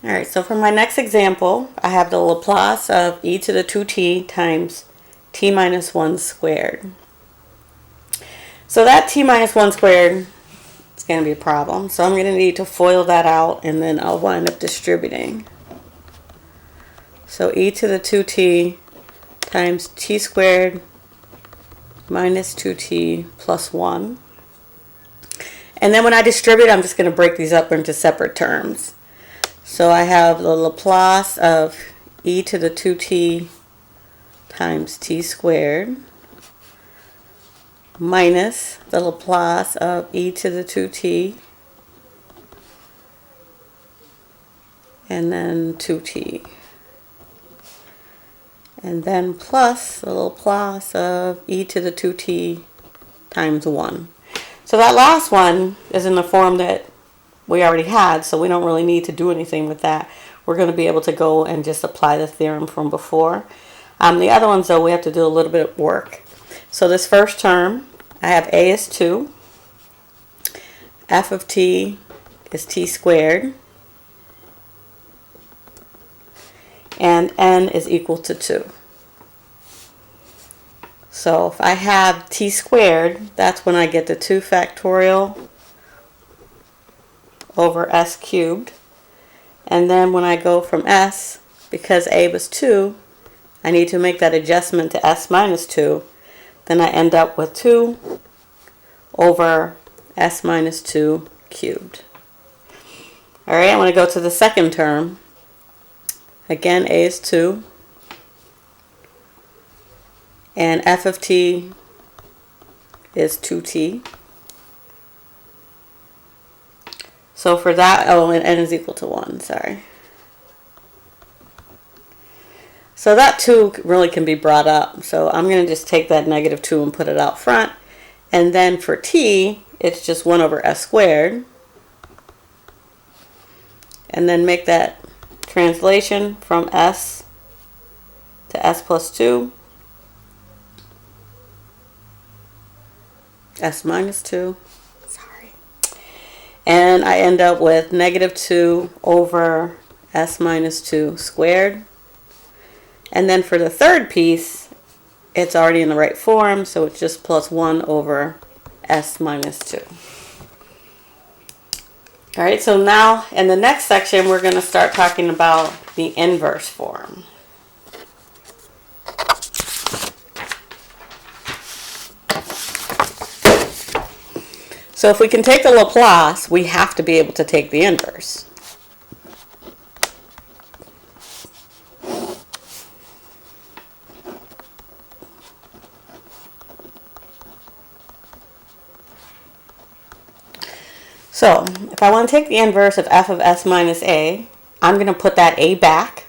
Alright, so for my next example, I have the Laplace of e to the 2t times t minus 1 squared. So that t minus 1 squared is going to be a problem. So I'm going to need to FOIL that out, and then I'll wind up distributing. So e to the 2t times t squared minus 2t plus 1. And then when I distribute, I'm just going to break these up into separate terms. So I have the Laplace of e to the 2t times t squared minus the Laplace of e to the 2t and then 2t. And then plus the Laplace of e to the 2t times 1. So that last one is in the form that we already had, so we don't really need to do anything with that. We're going to be able to go and just apply the theorem from before. The other ones, though, we have to do a little bit of work. So this first term, I have a is 2, f of t is t squared, and n is equal to 2. So if I have t squared, that's when I get the 2 factorial over s cubed. And then when I go from s, because a was 2, I need to make that adjustment to s minus 2. Then I end up with 2 over s minus 2 cubed. Alright, I want to go to the second term. Again, a is 2. And f of t is 2t. So for that, oh, and n is equal to 1, sorry. So that 2 really can be brought up. So I'm going to just take that negative 2 and put it out front. And then for t, it's just 1 over s squared. And then make that translation from s to s plus 2. S minus 2. And I end up with negative 2 over s minus 2 squared. And then for the third piece, it's already in the right form, so it's just plus 1 over s minus 2. All right, so now in the next section, we're going to start talking about the inverse form. So if we can take the Laplace, we have to be able to take the inverse. So if I want to take the inverse of f of s minus a, I'm going to put that a back,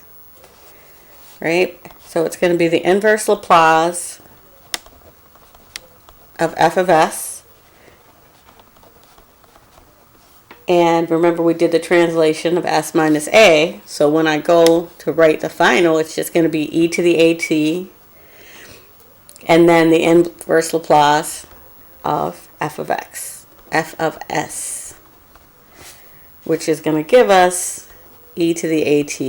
right? So it's going to be the inverse Laplace of f of s. And remember, we did the translation of s minus a. So when I go to write the final, it's just going to be e to the at. And then the inverse Laplace of f of x, f of s. Which is going to give us e to the at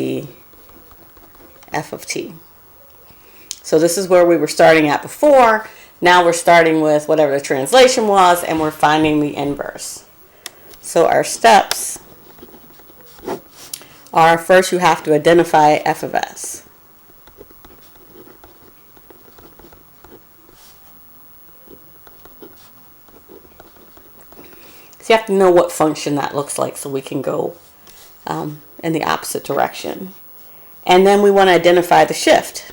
f of t. So this is where we were starting at before. Now we're starting with whatever the translation was, and we're finding the inverse. So our steps are, first you have to identify f of s. So you have to know what function that looks like so we can go in the opposite direction. And then we want to identify the shift.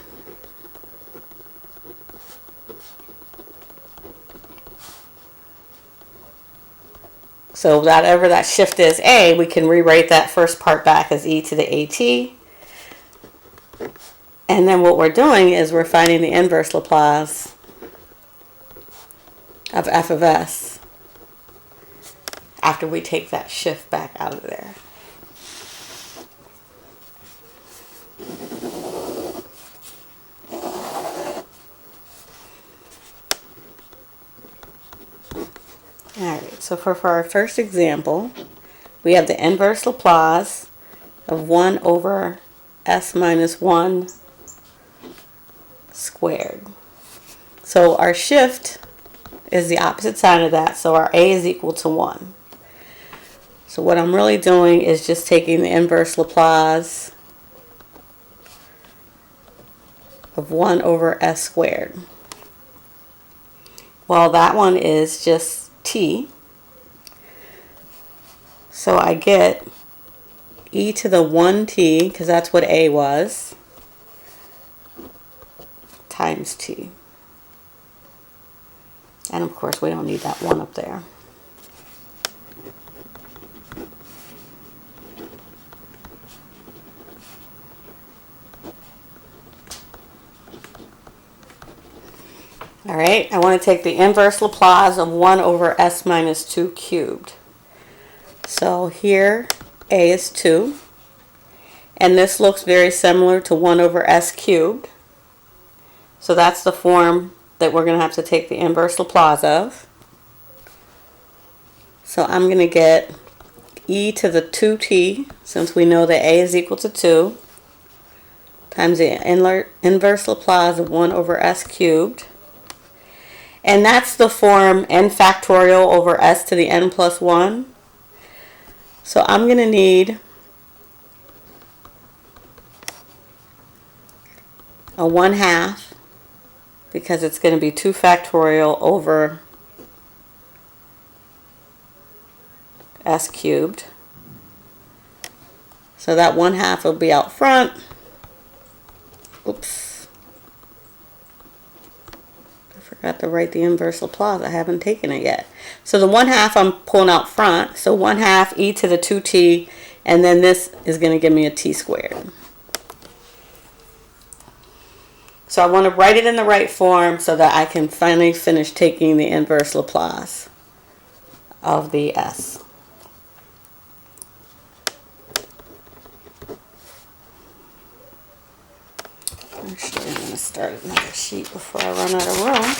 So whatever that shift is, a, we can rewrite that first part back as e to the at. And then what we're doing is we're finding the inverse Laplace of f of s after we take that shift back out of there. Alright, so for our first example, we have the inverse Laplace of 1 over s minus 1 squared. So our shift is the opposite sign of that, so our a is equal to 1. So what I'm really doing is just taking the inverse Laplace of 1 over s squared. Well, that one is just t. So I get e to the 1t, because that's what a was, times t. And of course, we don't need that 1 up there. All right, I want to take the inverse Laplace of 1 over s minus 2 cubed. So here, a is 2. And this looks very similar to 1 over s cubed. So that's the form that we're going to have to take the inverse Laplace of. So I'm going to get e to the 2t, since we know that a is equal to 2, times the inverse Laplace of 1 over s cubed. And that's the form n factorial over s to the n plus 1. So I'm going to need a 1/2, because it's going to be 2 factorial over s cubed. So that 1/2 will be out front. Oops. Forgot to write the inverse Laplace. I haven't taken it yet. So the 1/2 I'm pulling out front. So 1/2 e to the 2t, and then this is going to give me a t squared. So I want to write it in the right form so that I can finally finish taking the inverse Laplace of the s. Actually, I'm going to start another sheet before I run out of room.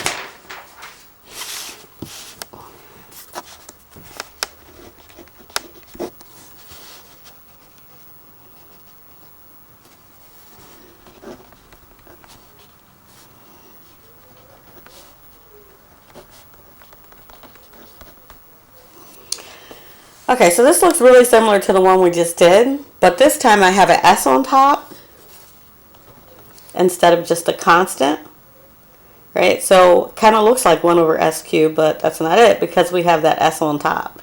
Okay, so this looks really similar to the one we just did, but this time I have an s on top instead of just a constant, right? So kind of looks like 1 over s cubed, but that's not it, because we have that s on top.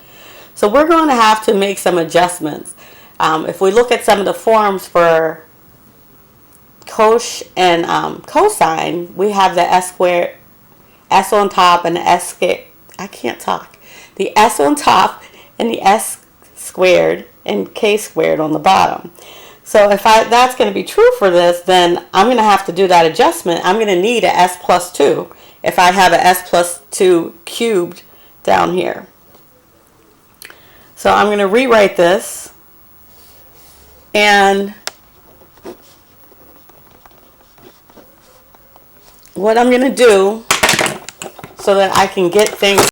So we're going to have to make some adjustments. If we look at some of the forms for cosh and cosine, we have the s squared, s on top, and the s squared. I can't talk. The s on top and the s squared and k squared on the bottom. So if that's going to be true for this, then I'm going to have to do that adjustment. I'm going to need a s plus 2 if I have a s plus 2 cubed down here. So I'm going to rewrite this, and what I'm going to do so that I can get things